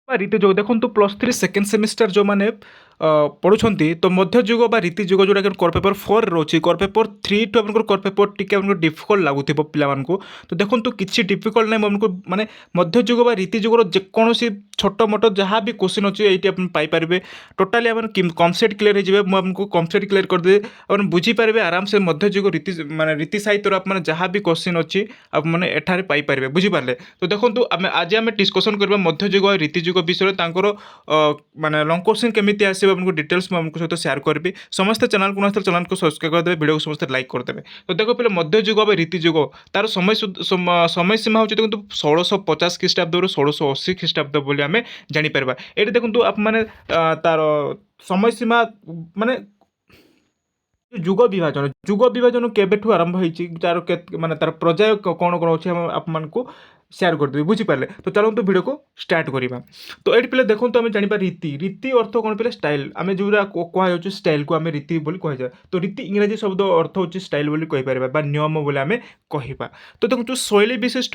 বা ରୀତିଯୁଗ ଦେଖନ୍ତୁ +3 second semester ଯେଉଁମାନେ ପଢ଼ୁଛନ୍ତି ତ ମଧ୍ୟଯୁଗ ବା ରୀତିଯୁଗ ଯେଉଁଟାକି କୋର୍ ପେପର୍ 4 ରହୁଛି କୋର୍ ପେପର୍ 3 ଟୁ ଆପଣଙ୍କର କୋର୍ ପେପର୍ ଟିକେ ଆପଣଙ୍କୁ ଡିଫିକଲ୍ଟ ଲାଗୁଥିବ ପିଲାମାନଙ୍କୁ। ତ ଦେଖନ୍ତୁ କିଛି ଡିଫିକଲ୍ଟ ନାହିଁ ଆମକୁ, ମାନେ ମଧ୍ୟଯୁଗ ବା ରୀତିଯୁଗର ଯେକୌଣସି ଛୋଟ ମୋଟ ଯାହା ବି କୋଶ୍ଚିନ୍ ଅଛି ଏଇଠି ଆପଣ ପାଇପାରିବେ। ଟୋଟାଲି ଆପଣ କନସେପ୍ଟ କ୍ଲିୟର ହେଇଯିବେ। ମୁଁ ଆପଣଙ୍କୁ କନସେପ୍ଟ କ୍ଲିୟର କରିଦେବି, ଆପଣ ବୁଝିପାରିବେ ଆରାମସେ ମଧ୍ୟଯୁଗ ରୀତି ମାନେ ରୀତି ସାହିତ୍ୟର ଆପଣ ଯାହା ବି କୋଶ୍ଚିନ୍ ଅଛି ଆପଣମାନେ ଏଠାରେ ପାଇପାରିବେ। ବୁଝିପାରିଲେ? ତ ଦେଖନ୍ତୁ ଆଜି ଆମେ ଡିସ୍କସନ୍ କରିବା ମଧ୍ୟଯୁଗ ଆଉ ରୀତିଯୁଗ ବିଷୟରେ, ତାଙ୍କର ମାନେ ଲଙ୍ଗ କୋଶ୍ଚିନ୍ କେମିତି ଆସିବ ଆପଣଙ୍କୁ ଡିଟେଲ୍ସ ମୁଁ ଆପଣଙ୍କ ସହିତ ସେୟାର କରିବି। ସମସ୍ତେ ଚ୍ୟାନେଲକୁ ନଆସିଥିଲେ ଚ୍ୟାନେଲକୁ ସବସ୍କ୍ରାଇବ କରିଦେବେ, ଭିଡ଼ିଓକୁ ସମସ୍ତେ ଲାଇକ୍ କରିଦେବେ। ତ ଦେଖ ପିଲେ ମଧ୍ୟଯୁଗ ବା ରୀତିଯୁଗ ତାର ସମୟସୀମା ହେଉଛି ଦେଖନ୍ତୁ 1650 ଖ୍ରୀଷ୍ଟାବ୍ଦରୁ 1680 ଖ୍ରୀଷ୍ଟାବ୍ଦ ବୋଲି ଆମେ ଜାଣିପାରିବା। ଏଠି ଦେଖନ୍ତୁ ଆପଣମାନେ ତାର ସମୟସୀମା ମାନେ ଯୁଗ ବିଭାଜନ କେବେଠୁ ଆରମ୍ଭ ହେଇଛି, ତାର ମାନେ ତାର ପର୍ଯ୍ୟାୟ କ'ଣ କ'ଣ ଅଛି ଆମେ ଆପଣମାନଙ୍କୁ ସେୟାର କରିଦେବି। ବୁଝିପାରିଲେ? ତ ଚାଲନ୍ତୁ ଭିଡ଼ିଓକୁ ଷ୍ଟାର୍ଟ କରିବା। ତ ଏଠି ପିଲା ଦେଖନ୍ତୁ ଆମେ ଜାଣିବା ରୀତି ଅର୍ଥ କ'ଣ ପିଲା ଷ୍ଟାଇଲ। ଆମେ ଯେଉଁଟା କୁହାଯାଉଛି ଷ୍ଟାଇଲକୁ ଆମେ ରୀତି ବୋଲି କୁହାଯାଏ। ତ ରୀତି ଇଂରାଜୀ ଶବ୍ଦ ଅର୍ଥ ହେଉଛି ଷ୍ଟାଇଲ ବୋଲି କହିପାରିବା ବା ନିୟମ ବୋଲି ଆମେ କହିବା। ତ ଦେଖନ୍ତୁ ଶୈଳୀ ବିଶିଷ୍ଟ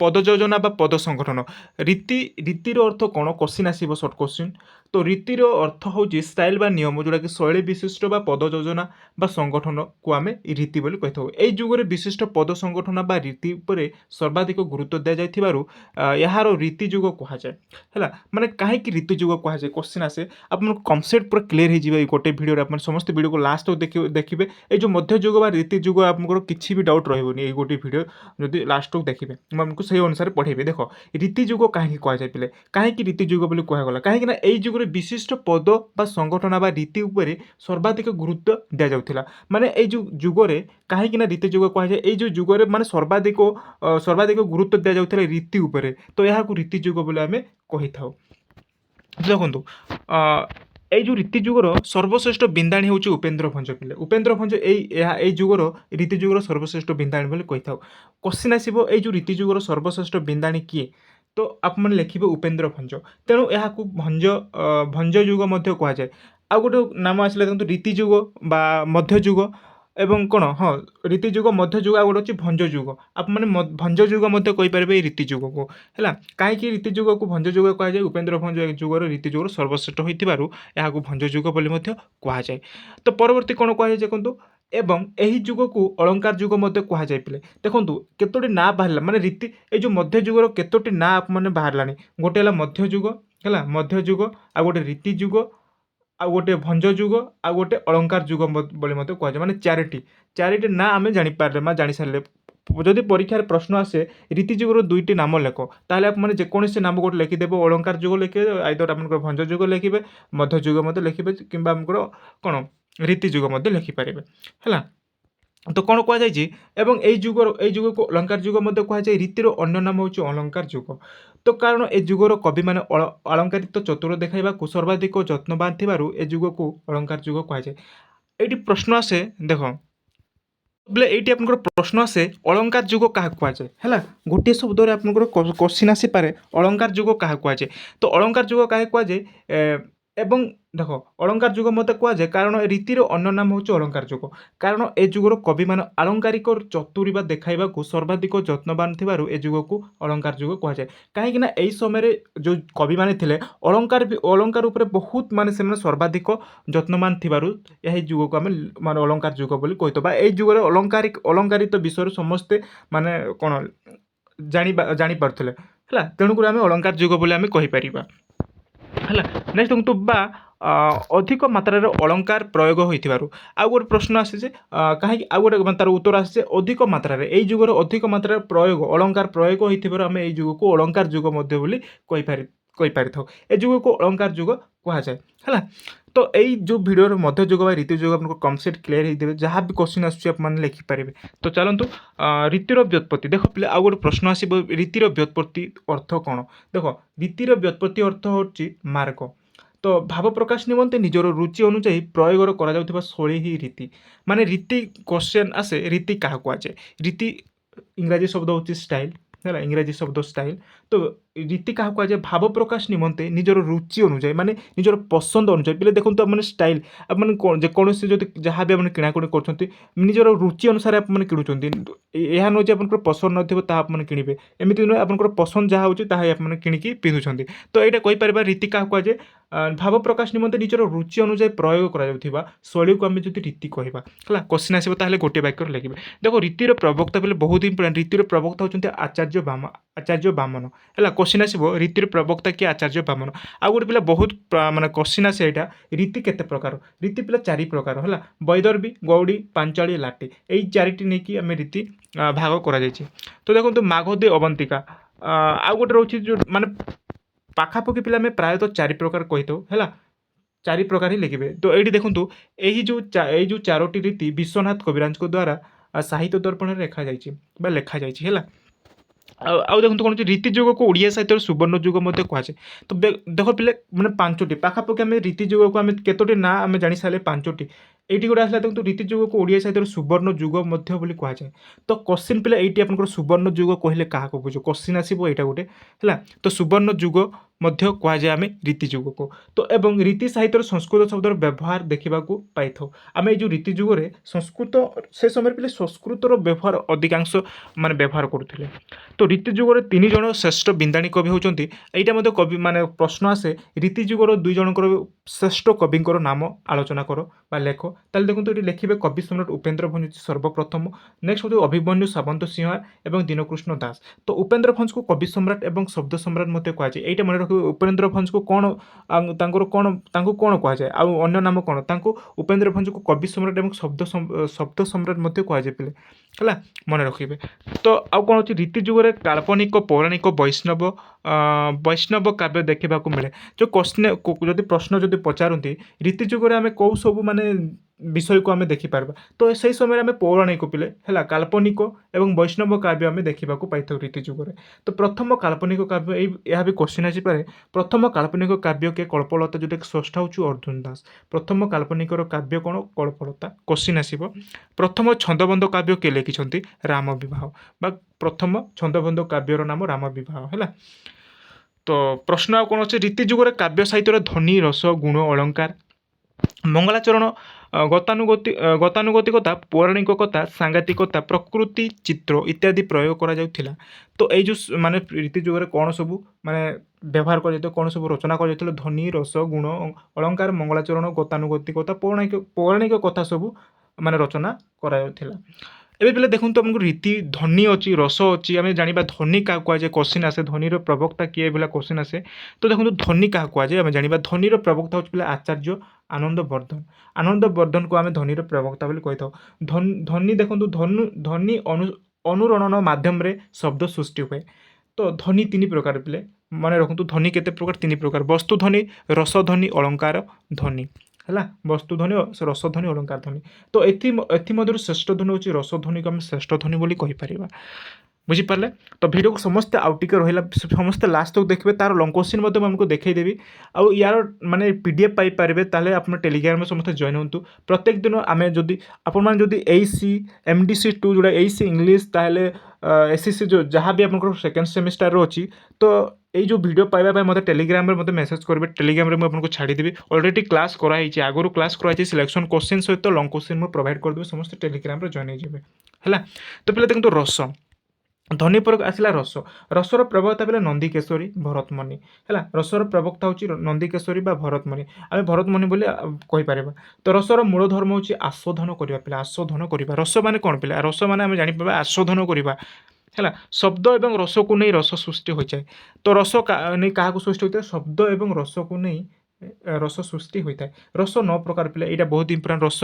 ପଦ ଯୋଜନା ବା ପଦ ସଂଗଠନ। ରୀତିର ଅର୍ଥ କ'ଣ? କୋଶ୍ଚିନ୍ ଆସିବ ସର୍ଟ କୋଶ୍ଚିନ୍। ତ ରୀତିର ଅର୍ଥ ହେଉଛି ଷ୍ଟାଇଲ ବା ନିୟମ, ଯେଉଁଟାକି ଶୈଳୀ ବିଶିଷ୍ଟ ବା ପଦ ଯୋଜନା ବା ସଂଗଠନକୁ ଆମେ ରୀତି ବୋଲି କହିଥାଉ। ଏହି ଯୁଗରେ ବିଶିଷ୍ଟ ପଦ ସଂଗଠନ ବା ରୀତି ଉପରେ ସର୍ବାଧିକ ଗୁରୁତ୍ୱ ଦିଆଯାଇଥିବାରୁ ଏହାର ରୀତି ଯୁଗ କୁହାଯାଏ। ହେଲା, ମାନେ କାହିଁକି ରୀତି ଯୁଗ କୁହାଯାଏ କୋଶ୍ଚିନ୍ ଆସେ, ଆପଣଙ୍କ କନସେପ୍ଟ ପୁରା କ୍ଲିୟର ହେଇଯିବ ଏଇ ଗୋଟେ ଭିଡ଼ିଓରେ। ଆପଣ ସମସ୍ତେ ଭିଡ଼ିଓକୁ ଲାଷ୍ଟ ଦେଖିବେ। ଏଇ ଯେଉଁ ମଧ୍ୟଯୁଗ ବା ରୀତି ଯୁଗ ଆପଣଙ୍କର କିଛି ବି ଡାଉଟ୍ ରହିବନି ଏଇ ଗୋଟେ ଭିଡ଼ିଓ ଯଦି ଲାଷ୍ଟକୁ ଦେଖିବେ, ମୁଁ ଆପଣଙ୍କୁ ସେଇ ଅନୁସାରେ ପଢ଼େଇବି। ଦେଖ ରୀତି ଯୁଗ କାହିଁକି କୁହାଯାଏ ପିଲେ, କାହିଁକି ରୀତି ଯୁଗ ବୋଲି କୁହାଗଲା, କାହିଁକି ନା ଏଇ ଯୁଗରେ ବିଶିଷ୍ଟ ପଦ ବା ସଂଗଠନ ବା ରୀତି ଉପରେ ସର୍ବାଧିକ ଗୁରୁତ୍ୱ ଦିଆଯାଉଥିଲା। ମାନେ ଏଇ ଯେଉଁ ଯୁଗରେ କାହିଁକି ନା ରୀତି ଯୁଗ କୁହାଯାଏ, ଏଇ ଯେଉଁ ଯୁଗରେ ମାନେ ସର୍ବାଧିକ ଗୁରୁତ୍ୱ ଦିଆଯାଉଥିଲା ରୀତି ଉପରେ, ତ ଏହାକୁ ରୀତି ଯୁଗ ବୋଲି ଆମେ କହିଥାଉ। ଦେଖନ୍ତୁ ଏଇ ଯେଉଁ ରୀତି ଯୁଗର ସର୍ବଶ୍ରେଷ୍ଠ ବିନ୍ଦାଣୀ ହେଉଛି ଉପେନ୍ଦ୍ର ଭଞ୍ଜ ପିଲେ। ଉପେନ୍ଦ୍ର ଭଞ୍ଜ ଏଇ ଯୁଗର ରୀତି ଯୁଗର ସର୍ବଶ୍ରେଷ୍ଠ ବିନ୍ଦାଣୀ ବୋଲି କହିଥାଉ। କୋଶ୍ଚିନ୍ ଆସିବ ଏଇ ଯେଉଁ ରୀତି ଯୁଗର ସର୍ବଶ୍ରେଷ୍ଠ ବିନ୍ଦାଣୀ କିଏ, ତ ଆପଣମାନେ ଲେଖିବେ ଉପେନ୍ଦ୍ର ଭଞ୍ଜ। ତେଣୁ ଏହାକୁ ଭଞ୍ଜ ଯୁଗ ମଧ୍ୟ କୁହାଯାଏ। ଆଉ ଗୋଟେ ନାମ ଆସିଲା ଦେଖନ୍ତୁ ରୀତି ଯୁଗ ବା ମଧ୍ୟଯୁଗ ଏବଂ କ'ଣ, ହଁ ରୀତି ଯୁଗ ମଧ୍ୟଯୁଗ, ଆଉ ଗୋଟେ ଅଛି ଭଞ୍ଜ ଯୁଗ। ଆପଣମାନେ ଭଞ୍ଜ ଯୁଗ ମଧ୍ୟ କହିପାରିବେ ଏଇ ରୀତି ଯୁଗକୁ। ହେଲା, କାହିଁକି ରୀତି ଯୁଗକୁ ଭଞ୍ଜ ଯୁଗ କୁହାଯାଏ? ଉପେନ୍ଦ୍ର ଭଞ୍ଜ ଏ ଯୁଗର ରୀତି ଯୁଗର ସର୍ବଶ୍ରେଷ୍ଠ ହୋଇଥିବାରୁ ଏହାକୁ ଭଞ୍ଜ ଯୁଗ ବୋଲି ମଧ୍ୟ କୁହାଯାଏ। ତ ପରବର୍ତ୍ତୀ କ'ଣ କୁହାଯାଏ ଦେଖନ୍ତୁ, ଏବଂ ଏହି ଯୁଗକୁ ଅଳଙ୍କାର ଯୁଗ ମଧ୍ୟ କୁହାଯାଏ ପିଲେ। ଦେଖନ୍ତୁ କେତୋଟି ନାଁ ବାହାରିଲା, ମାନେ ଏଇ ଯେଉଁ ମଧ୍ୟଯୁଗର କେତୋଟି ନାଁ ମାନେ ବାହାରିଲାଣି। ଗୋଟେ ହେଲା ମଧ୍ୟଯୁଗ, ହେଲା ମଧ୍ୟଯୁଗ, ଆଉ ଗୋଟେ ରୀତି ଯୁଗ, ଆଉ ଗୋଟେ ଭଞ୍ଜ ଯୁଗ, ଆଉ ଗୋଟେ ଅଳଙ୍କାର ଯୁଗ ବୋଲି ମଧ୍ୟ କୁହାଯାଏ। ମାନେ ଚାରିଟି ନାଁ ଆମେ ଜାଣିପାରିଲେ ବା ଜାଣିସାରିଲେ। ଯଦି ପରୀକ୍ଷାରେ ପ୍ରଶ୍ନ ଆସେ ରୀତି ଯୁଗର 2ଟି ନାମ ଲେଖ, ତାହେଲେ ଆପଣମାନେ ଯେକୌଣସି ନାମ ଗୋଟେ ଲେଖିଦେବେ। ଅଳଙ୍କାର ଯୁଗ ଲେଖିବେ, ଆଇଦର ଆପଣଙ୍କର ଭଞ୍ଜ ଯୁଗ ଲେଖିବେ, ମଧ୍ୟଯୁଗ ମଧ୍ୟ ଲେଖିବେ, କିମ୍ବା ଆପଣଙ୍କର କ'ଣ ରୀତି ଯୁଗ ମଧ୍ୟ ଲେଖିପାରିବେ। ହେଲା, ତ କ'ଣ କୁହାଯାଇଛି, ଏବଂ ଏଇ ଯୁଗକୁ ଅଳଙ୍କାର ଯୁଗ ମଧ୍ୟ କୁହାଯାଏ। ରୀତିର ଅନ୍ୟ ନାମ ହେଉଛି ଅଳଙ୍କାର ଯୁଗ। ତ କାରଣ ଏ ଯୁଗର କବିମାନେ ଅଳଙ୍କାରିତ ଚତୁର ଦେଖାଇବାକୁ ସର୍ବାଧିକ ଯତ୍ନବାନ ଥିବାରୁ ଏ ଯୁଗକୁ ଅଳଙ୍କାର ଯୁଗ କୁହାଯାଏ। ଏଇଠି ପ୍ରଶ୍ନ ଆସେ ଦେଖ, ବୋଲେ ଏଇଠି ଆପଣଙ୍କର ପ୍ରଶ୍ନ ଆସେ ଅଳଙ୍କାର ଯୁଗ କାହାକୁ କୁହାଯାଏ। ହେଲା, ଗୋଟିଏ ଶବ୍ଦରେ ଆପଣଙ୍କର କୋଶ୍ଚିନ୍ ଆସିପାରେ ଅଳଙ୍କାର ଯୁଗ କାହାକୁ କୁହାଯାଏ। ତ ଅଳଙ୍କାର ଯୁଗ କାହାକୁ କୁହାଯାଏ, ଏବଂ ଦେଖ ଅଳଙ୍କାର ଯୁଗ ମୋତେ କୁହାଯାଏ କାରଣ ରୀତିର ଅନ୍ୟ ନାମ ହେଉଛି ଅଳଙ୍କାର ଯୁଗ। କାରଣ ଏ ଯୁଗର କବିମାନେ ଆଳଙ୍କାରିକ ଚତୁରୀ ବା ଦେଖାଇବାକୁ ସର୍ବାଧିକ ଯତ୍ନବାନ ଥିବାରୁ ଏ ଯୁଗକୁ ଅଳଙ୍କାର ଯୁଗ କୁହାଯାଏ। କାହିଁକିନା ଏହି ସମୟରେ ଯେଉଁ କବିମାନେ ଥିଲେ ଅଳଙ୍କାର ଉପରେ ବହୁତ ମାନେ ସେମାନେ ସର୍ବାଧିକ ଯତ୍ନବାନ ଥିବାରୁ ଏହି ଯୁଗକୁ ଆମେ ମାନେ ଅଳଙ୍କାର ଯୁଗ ବୋଲି କହିଥାଉ। ବା ଏଇ ଯୁଗରେ ଅଳଙ୍କାରିତ ବିଷୟରେ ସମସ୍ତେ ମାନେ କ'ଣ ଜାଣିପାରୁଥିଲେ। ହେଲା, ତେଣୁକରି ଆମେ ଅଳଙ୍କାର ଯୁଗ ବୋଲି ଆମେ କହିପାରିବା। ହେଲା, ନେକ୍ସଟ ଦେଖନ୍ତୁ ବା ଅଧିକ ମାତ୍ରାରେ ଅଳଙ୍କାର ପ୍ରୟୋଗ ହୋଇଥିବାରୁ। ଆଉ ଗୋଟେ ପ୍ରଶ୍ନ ଆସିছে କାହିଁକି, ଆଉ ଗୋଟେ ମାନେ ତାର ଉତ୍ତର ଆସିছে ଅଧିକ ମାତ୍ରାରେ। ଏଇ ଯୁଗରେ ଅଧିକ ମାତ୍ରାରେ ଅଳଙ୍କାର ପ୍ରୟୋଗ ହୋଇଥିବାରୁ ଆମେ ଏଇ ଯୁଗକୁ ଅଳଙ୍କାର ଯୁଗ ମଧ୍ୟ ବୋଲି କହିପାରିଥାଉ। ଏ ଯୁଗକୁ ଅଳଙ୍କାର ଯୁଗ କୁହାଯାଏ। ହେଲା, ତ ଏଇ ଯେଉଁ ଭିଡ଼ିଓର ମଧ୍ୟଯୁଗ ବା ରୀତି ଯୁଗ ଆପଣଙ୍କ କନସେପ୍ଟ କ୍ଲିୟର ହେଇଥିବେ। ଯାହା ବି କୋଶ୍ଚିନ୍ ଆସୁଛି ଆପଣମାନେ ଲେଖିପାରିବେ। ତ ଚାଲନ୍ତୁ ରୀତିର ବ୍ୟୁତ୍ପତ୍ତି। ଦେଖ ପିଲା ଆଉ ଗୋଟେ ପ୍ରଶ୍ନ ଆସିବ, ରୀତିର ବ୍ୟୁତ୍ପତ୍ତି ଅର୍ଥ କ'ଣ? ଦେଖ ରୀତିର ବ୍ୟୁତ୍ପତ୍ତି ଅର୍ଥ ହେଉଛି ମାର୍ଗ। ତ ଭାବ ପ୍ରକାଶ ନିମନ୍ତେ ନିଜର ରୁଚି ଅନୁଯାୟୀ ପ୍ରୟୋଗ କରାଯାଉଥିବା ଶୈଳୀ ହିଁ ରୀତି। ମାନେ ରୀତି କୋଶ୍ଚିନ୍ ଆସେ, ରୀତି କାହାକୁ କୁହାଯାଏ? ରୀତି ଇଂରାଜୀ ଶବ୍ଦ ହେଉଛି ଷ୍ଟାଇଲ। है इंग्राजी शब्द स्टाइल। तो रीति क्या कहुए भाव प्रकाश निमंते निजर रुचि अनुसार माने निजर पसंद अनुसार पे देखो आपने स्टाइल आपने जेकोसी जो जहाँ भी आपने किणाकुणी कर निजर रुचि अनुसार आपने किणुंट यह नुह आप पसंद नए किणवे एमती नुहे आप पसंद जहाँ होने किणिकी पिंधुंट। तो यहाँ कहीपर रीति क्या कहुए भाव प्रकाश निमंते निजर रुचि अनुसार प्रयोग कर शैली को आम जो रीति कहवा है क्वेश्चन आसो गोटे वाक्य लिखे। देखो रीतिर प्रवक्ता बोले बहुत इंपोर्टेंट रीतिर प्रवक्ता होती आचार्य बामन है क्वेश्चन आसो रीतिर प्रवक्ता किए आचार्य बामन। आउ गोटे पिला बहुत माने क्वेश्चन आसे यहाँ रीति केते प्रकार रीति पिला 4 प्रकार है वैदर्भी गौड़ी पांचाली लाटी यही 4टी नहीं आम रीति भाग कर। तो देखो माघदी अवंतिका आउ गोटे रोचे जो माने पाखापाखि पिला प्रायतः 4 प्रकार कही था है 4 प्रकार ही लिखे। तो ये देखूँ यही जो 4टी रीति विश्वनाथ कविराज द्वारा साहित्य दर्पण लिखा जाए आउ देखो कौन रीति जुग को ओडिया साहित्य सुवर्ण जुग कहुए। तो देख पे मैंने 5टी पाखापाखि आम रीति जुग को आम केतोटी ना आम जानी सारे 5टी ये गोटे आसला देखो रीति जुग को ओडिया साहित्य सुवर्ण जुग कहुए। तो क्वेश्चन पे ये आप सुवर्ण जुग कहले क्या बुझ क्वेश्चन आसो यहाँ गोटे है। तो सुवर्ण जुग कहुए आम रीति जुग को। तो एवं रीति साहित्य संस्कृत शब्दर व्यवहार देखा पाई था आम ये रीति जुगे संस्कृत से समय पे संस्कृतर व्यवहार अधिकांश माने व्यवहार करुले। तो रीति जुगर 3 जन श्रेष्ठ बिंदाणी कवि होती यहाँ कवि माने प्रश्न आसे रीति जुगर 2 जनकर श्रेष्ठ कविंर नाम आलोचना कर बा लेख ताले देखो ये लिखे कवि सम्राट उपेन्द्र भंज सर्वप्रथम नेक्स्ट होती अभिमन्यु सामंत सिंहार एवं दीनकृष्ण दास। तो उपेन्द्र भंज को कवि सम्राट एवं शब्द सम्राट मत कहुए यहाँ मन रखिए उपेन्द्र भंज को कौन कौन कहुए आउ अन्य नाम कौन उपेन्द्र भंज को कवि सम्राट एवं शब्द सम्राट मत कहुए पे है मन रखिए। तो आउ कौन अच्छी रीति जुगर काल्पनिक पौराणिक वैष्णव काव्य देखा मिले जो क्वेश्चन जदि प्रश्न जदि पचारती रीति जुगर आम कौ सब माने विषय को आम देखिपार। तो से समय आम पौराणिक पिले है काल्पनिक एवं वैष्णव काव्य आम देखा पाई रीति जुगर। तो प्रथम काल्पनिक काव्य यह भी क्वेश्चन आसीपे प्रथम काल्पनिक काव्य के कल्पलता जो स्रष्टा हूँ अर्जुन दास। प्रथम काल्पनिक काव्य कौन कल्पलता क्वेश्चन आसो। प्रथम छंदबंध काव्य किए लिखिं राम विवाह बा प्रथम छंदबंध काव्यर नाम राम विवाह है। तो प्रश्न आ कौन अच्छे रीति जुगर काव्य साहित्य ध्वनि रस गुण अलंकार मंगलाचरण गतानुगतिकता पौराणिकता सांघातिकता प्रकृति चित्र इत्यादि प्रयोग करा। तो ये जो माने रीति जुगर कौन सब माने व्यवहार कर कौन सब रचना कर ध्वनि रस गुण अलंकार मंगलाचरण गतानुगतिकता पौराणिक कथा सब माने रचना करा। एबे पे देखो आमको रीति ध्वनि अच्छी रस अच्छी आम जाना ध्वनि क्या कहुए क्वेश्चन आसे ध्वनिर प्रवक्ता किए बोला क्वेश्चन आसे। तो देखो ध्वनि क्या कहुए आम जाना ध्वनिर प्रवक्ता हूँ पे आचार्य आनंद वर्धन को आम ध्वनिर प्रवक्ता कही था। ध्वनि देखो ध्वनि अनुरणन माध्यम शब्द सृष्टि हुए। तो ध्वनि 3 प्रकार पे मन रखु ध्वनि केते प्रकार 3 प्रकार वस्तु ध्वनि रस ध्वनि अलंकार ध्वनि है वस्तु ध्वनि रस ध्वनि अलंकार ध्वनि। तो एमध्य श्रेष्ठ ध्वनि हूँ रस ध्वनि को आम श्रेष्ठ ध्वनि बोली कहीपर बुझीपारे। तो वीडियो को समस्ते आउ टिके रहा समस्ते लास्ट तक देखिए तार लंग क्वेश्चन आमको देखईदेवी आउ यार माने पीडीएफ पाइपर ताले आप टेलीग्राम में समस्त जॉइन होंतु। प्रत्येक दिन आम जदि आपड़ी एसी MDC 2 जोड़ा एसी इंग्लीश ताहले SCC जो जहाँ भी आप सेकेंड सेमिस्टर अच्छी तो ये जो वीडियो पाइबा मतलब टेलीग्राम में मतलब मेसेज करेंगे टेलीग्राम में आपको छाड़ीदेवी ऑलरेडी क्लास कराई आगुरी क्लास कराई सिलेक्शन क्वेश्चन सहित लंग क्वेश्चन मुझे प्रोवाइड करदेवी समस्त टेलीग्राम में जॉइन है। तो पे देखो रस ध्वनि पर आसला रस रसर प्रवक्ता पे नंदीकेशरी भरतमुनि है रसर प्रवक्ता हूँ नंदीकेशरी बा भरतमुनि आम भरतमुनि बोली कहीपर। तो रसर मूल धर्म हूँ आस्वादन करवा पे आस्वादन करवा रस मान कौन पे रस मान आम जापर आस्वादन करवा है शब्द एवं रस को नहीं रस सृष्टि हो जाए। तो रस नहीं क्या सृष्टि होता है शब्द एवं रस को नहीं रस सृष्टि होता है। रस 9 प्रकार पे यहाँ बहुत इंपोर्टेंट रस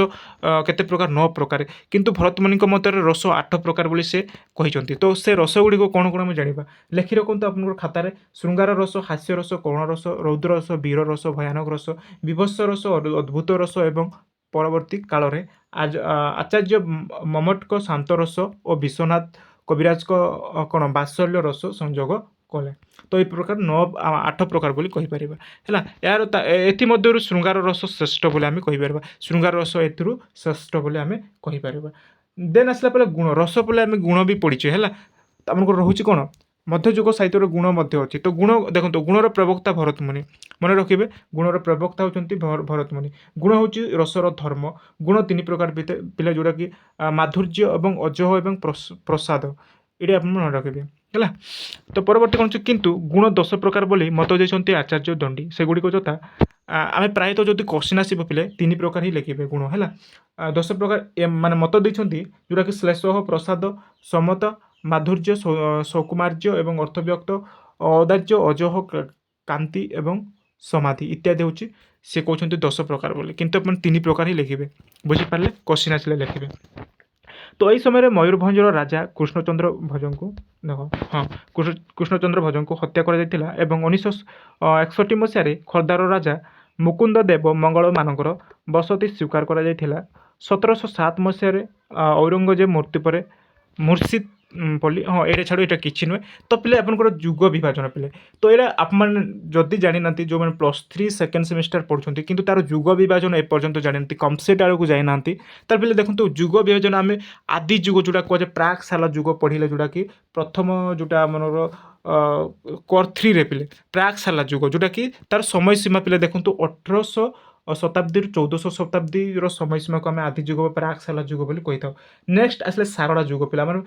केते प्रकार 9 प्रकार किंतु भरतमुनि मत रस 8 प्रकार बोली से कहते। तो से रस गुड़ी कौन कौन आम जाना लिखि रखुद आप खातार श्रृंगार रस हास्य रस करुण रस रौद्र रस वीर रस भयानक रस विभत्स रस अद्भुत रस एवं परवर्ती काल में आचार्य ममटक शांत रस और विश्वनाथ कविराज को कौन बात्सल्य रस संयोग कले। तो ये प्रकार 8 प्रकार बोली कहीपर है यार एमध्य श्रृंगार रस श्रेष्ठ बोली आम कहीपर श्रृंगार रस एथुरु श्रेष्ठ बोली आम कहीपर। देन आसला पे गुण रस पे आम गुण भी पढ़ी है आमको रोचे कौन ମଧ୍ୟଯୁଗ ସାହିତ୍ୟର ଗୁଣ ମଧ୍ୟ ଅଛି। ତ ଗୁଣ ଦେଖନ୍ତୁ ଗୁଣର ପ୍ରବକ୍ତା ଭରତମୁନି ମନେ ରଖିବେ ଗୁଣର ପ୍ରବକ୍ତା ହେଉଛନ୍ତି ଭରତମୁନି। ଗୁଣ ହେଉଛି ରସର ଧର୍ମ। ଗୁଣ ତିନି ପ୍ରକାର ପିଲା ଯେଉଁଟାକି ମାଧୁର୍ଯ୍ୟ ଏବଂ ଅଜହ ଏବଂ ପ୍ରସାଦ ଏଇଟା ଆପଣ ମନେ ରଖିବେ ହେଲା। ତ ପରବର୍ତ୍ତୀ କ'ଣ ଅଛି କିନ୍ତୁ ଗୁଣ 10 ପ୍ରକାର ବୋଲି ମତ ଦେଇଛନ୍ତି ଆଚାର୍ଯ୍ୟ ଦଣ୍ଡୀ। ସେଗୁଡ଼ିକ ଯଥା ଆମେ ପ୍ରାୟତଃ ଯଦି କୋଶ୍ଚିନ୍ ଆସିବ ପିଲେ 3 ପ୍ରକାର ହିଁ ଲେଖିବେ ଗୁଣ ହେଲା। 10 ପ୍ରକାର ମାନେ ମତ ଦେଇଛନ୍ତି ଯେଉଁଟାକି ଶ୍ଲେଷହ ପ୍ରସାଦ ସମତା ମାଧୁର୍ଯ୍ୟ ସୌକୁମାର୍ଯ୍ୟ ଏବଂ ଅର୍ଥବ୍ୟକ୍ତ ଔଦାର୍ଯ୍ୟ ଅଜହ କାନ୍ତି ଏବଂ ସମାଧି ଇତ୍ୟାଦି ହେଉଛି ସେ କହୁଛନ୍ତି 10 ପ୍ରକାର ବୋଲି କିନ୍ତୁ ଆପଣ 3 ପ୍ରକାର ହିଁ ଲେଖିବେ ବୁଝିପାରିଲେ କୋଶ୍ଚିନ୍ ଆସିଲେ ଲେଖିବେ। ତ ଏହି ସମୟରେ ମୟୂରଭଞ୍ଜର ରାଜା କୃଷ୍ଣଚନ୍ଦ୍ର ଭଞ୍ଜଙ୍କୁ ଦେଖ ହଁ କୃଷ୍ଣଚନ୍ଦ୍ର ଭଞ୍ଜଙ୍କୁ ହତ୍ୟା କରାଯାଇଥିଲା ଏବଂ 1961 ମସିହାରେ ଖୋର୍ଦ୍ଧାର ରାଜା ମୁକୁନ୍ଦ ଦେବ ମଙ୍ଗଳମାନଙ୍କର ବସତି ସ୍ୱୀକାର କରାଯାଇଥିଲା। 1707 ମସିହାରେ ଔରଙ୍ଗଜେବ ମୃତ୍ୟୁ ପରେ ମୁର୍ସିଦ ପଲ୍ଲୀ ହଁ ଏଇଟା ଛାଡ଼ ଏଇଟା କିଛି ନୁହେଁ। ତ ପିଲେ ଆପଣଙ୍କର ଯୁଗ ବିଭାଜନ ପିଲେ ତ ଏଇଟା ଆପଣମାନେ ଯଦି ଜାଣିନାହାନ୍ତି ଯେଉଁମାନେ +3 ସେକେଣ୍ଡ ସେମିଷ୍ଟାର ପଢ଼ୁଛନ୍ତି କିନ୍ତୁ ତାର ଯୁଗ ବିଭାଜନ ଏପର୍ଯ୍ୟନ୍ତ ଜାଣିନାହାନ୍ତି କମ୍ସେଟ୍ ଆଡ଼କୁ ଯାଇନାହାନ୍ତି ତାର ପିଲେ ଦେଖନ୍ତୁ ଯୁଗ ବିଭାଜନ ଆମେ ଆଦି ଯୁଗ ଯେଉଁଟା କୁହାଯାଏ ପ୍ରାକ୍ ଶାଲ ଯୁଗ ପଢ଼ିଲେ ଯେଉଁଟାକି ପ୍ରଥମ ଯେଉଁଟା ଆମର କୋର୍ 3ରେ ପିଲେ ପ୍ରାକ୍ ଶାଲା ଯୁଗ ଯେଉଁଟାକି ତାର ସମୟସୀମା ପିଲେ ଦେଖନ୍ତୁ 1800 ଶତାବ୍ଦୀରୁ 1400 ଶତାବ୍ଦୀର ସମୟସୀମାକୁ ଆମେ ଆଦି ଯୁଗ ବା ପ୍ରାକ୍ ଶାଲା ଯୁଗ ବୋଲି କହିଥାଉ। ନେକ୍ସଟ ଆସିଲେ ସାରଳା ଯୁଗ ପିଲା ଆମର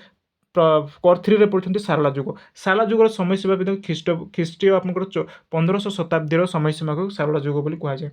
କୋର୍ 3ରେ ପଢ଼ୁଛନ୍ତି ସାରଳା ଯୁଗ। ସାରଳା ଯୁଗର ସମୟସୀମା ବି ଖ୍ରୀଷ୍ଟୀୟ ଆପଣଙ୍କର 1500 ଶତାବ୍ଦୀର ସମୟସୀମାକୁ ସାରଳା ଯୁଗ ବୋଲି କୁହାଯାଏ।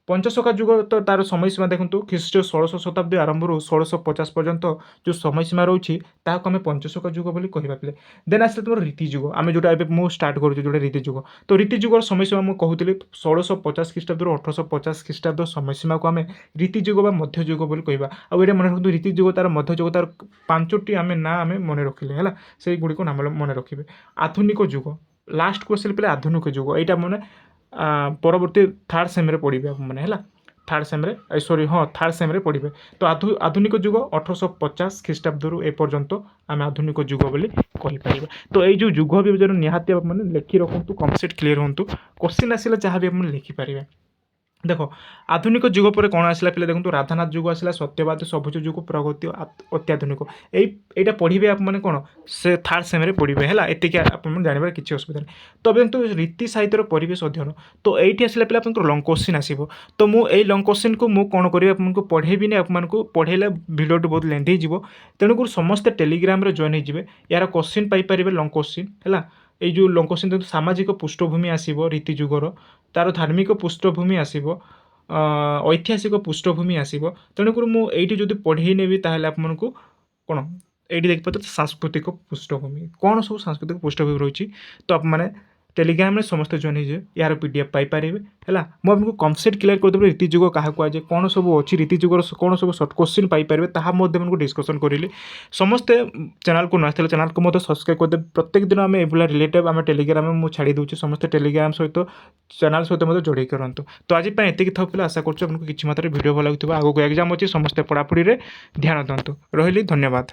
ପଞ୍ଚଶଖା ଯୁଗ ତ ତାର ସମୟସୀମା ଦେଖନ୍ତୁ ଖ୍ରୀଷ୍ଟୀୟ 1600 ଶତାବ୍ଦୀ ଆରମ୍ଭରୁ 1650 ପର୍ଯ୍ୟନ୍ତ ଯେଉଁ ସମୟସୀମା ରହୁଛି ତାହାକୁ ଆମେ ପଞ୍ଚଶଖା ଯୁଗ ବୋଲି କହିବା ପିଲେ। ଦେନ୍ ଆସିଲେ ତୁମର ରୀତି ଯୁଗ ଆମେ ଯେଉଁଟା ଏବେ ମୁଁ ଷ୍ଟାର୍ଟ କରୁଛି ଯେଉଁଟା ରୀତି ଯୁଗ। ତ ରୀତି ଯୁଗର ସମୟସୀମା ମୁଁ କହୁଥିଲି 1650 ଖ୍ରୀଷ୍ଟାବ୍ଦରୁ 1850 ଖ୍ରୀଷ୍ଟାବ୍ଦ ସମୟସୀମାକୁ ଆମେ ରୀତି ଯୁଗ ବା ମଧ୍ୟଯୁଗ ବୋଲି କହିବା। ଆଉ ଏଇଟା ମନେ ରଖନ୍ତୁ ରୀତି ଯୁଗ ତାର ମଧ୍ୟଯୁଗ ତାର 5ଟି ଆମେ ନାଁ ଆମେ ମନେ ରଖିଲେ ହେଲା ସେଇଗୁଡ଼ିକୁ ନାମ ମନେ ରଖିବେ। ଆଧୁନିକ ଯୁଗ ଲାଷ୍ଟକୁ ଆସିଲେ ପିଲେ ଆଧୁନିକ ଯୁଗ ଏଇଟା ମାନେ ପରବର୍ତ୍ତୀ ଥାର୍ଡ଼ ସେମ୍ରେ ପଢ଼ିବେ ଆପଣମାନେ ହେଲା ଥାର୍ଡ଼ ସେମ୍ରେ ପଢ଼ିବେ। ତ ଆଧୁନିକ ଯୁଗ 1850 ଖ୍ରୀଷ୍ଟାବ୍ଦରୁ ଏପର୍ଯ୍ୟନ୍ତ ଆମେ ଆଧୁନିକ ଯୁଗ ବୋଲି କହିପାରିବା। ତ ଏଇ ଯେଉଁ ଯୁଗ ବିଭାଜନ ନିହାତି ମାନେ ଲେଖି ରଖନ୍ତୁ କନସେପ୍ଟ କ୍ଲିୟର ହୁଅନ୍ତୁ କୋଶ୍ଚିନ୍ ଆସିଲେ ଯାହା ବି ଆପଣ ଲେଖିପାରିବେ। ଦେଖ ଆଧୁନିକ ଯୁଗ ପରେ କ'ଣ ଆସିଲା ପିଲା ଦେଖନ୍ତୁ ରାଧାନାଥ ଯୁଗ ଆସିଲା ସତ୍ୟବାଦ ସବୁଜ ଯୁଗ ପ୍ରଗତି ଅତ୍ୟାଧୁନିକ এইটা পড়িবে আপনার কোণ সে থার্ড সেমে পড়িবে হল এতিকি আপনার জাঁবার কিছু অসুবিধা নেই। তো কিন্তু রীতি সাহিত্যর পরিবেশ অধ্যয়ন তো এইটি আসলে পিলা আপনার লং কোশ্চিন আসব তো মু এই লং কোশ্চিন কু মু কোণ করি আপনার পড়াইবিনি আপনার পড়াইলে ভিডিওটি বহুত লেন্থি হয়ে যাব তেণুকরি সমস্তে টেলিগ্রামে জয়েন হয়ে যাবে ইয়ার কোশ্চিন পাইপারে লং কোশ্চিন হল এই যে লং কোশ্চিন দেখুন সামাজিক পৃষ্ঠভূমি আসব রীতি যুগর তার ধার্মিক পৃষ্ঠভূমি আসব ଐତିହାସିକ ପୃଷ୍ଠଭୂମି ଆସିବ ତେଣୁକରି ମୁଁ ଏଇଠି ଯଦି ପଢ଼େଇ ନେବି ତାହେଲେ ଆପଣଙ୍କୁ କ'ଣ ଏଇଠି ଦେଖିପାରୁଥିବେ ସାଂସ୍କୃତିକ ପୃଷ୍ଠଭୂମି କ'ଣ ସବୁ ସାଂସ୍କୃତିକ ପୃଷ୍ଠଭୂମି ରହିଛି ତ ଆପଣମାନେ টেলিগ্রামে সমস্তে জয়েন হয়ে ইয়ার পিডিএফ পাইপারে হল মু আপনার কনসেপ্ট ক্লিয়ার করদেবি ରୀତିଯୁଗ କାହା କୁହାଯାଏ କ'ଣ ସବୁ ଅଛି ରୀତିଯୁଗର କ'ଣ ସବୁ ସର୍ଟ କୋଶ୍ଚିନ୍ ପାଇପାରିବେ ତାହା ମଧ୍ୟ ଆପଣଙ୍କୁ ଡିସ୍କସନ୍ କରିଲି। ସମସ୍ତେ ଚ୍ୟାନେଲକୁ ନ ଆସିଥିଲେ ଚ୍ୟାନେଲକୁ ମଧ୍ୟ ସବସ୍କ୍ରାଇବ୍ କରିଦେବେ ପ୍ରତ୍ୟେକ ଦିନ ଆମେ ଏଭଳିଆ ରିଲେଟିଭ୍ ଆମେ ଟେଲିଗ୍ରାମରେ ମୁଁ ଛାଡ଼ି ଦେଉଛି ସମସ୍ତେ ଟେଲିଗ୍ରାମ ସହିତ ଚ୍ୟାନେଲ ସହିତ ମଧ୍ୟ ଯୋଡ଼େଇ କରନ୍ତୁ। ତ ଆଜି ପାଇଁ ଏତିକି ଥାଉ ପିଲା ଆଶା କରୁଛୁ ଆପଣଙ୍କୁ କିଛି ମାତ୍ରାରେ ଭିଡ଼ିଓ ଭଲ ଲାଗୁଥିବ ଆଗକୁ ଏକ୍ଜାମ୍ ଅଛି ସମସ୍ତେ ପଢ଼ାପଢ଼ିରେ ଧ୍ୟାନ ଦିଅନ୍ତୁ ରହିଲି ଧନ୍ୟବାଦ।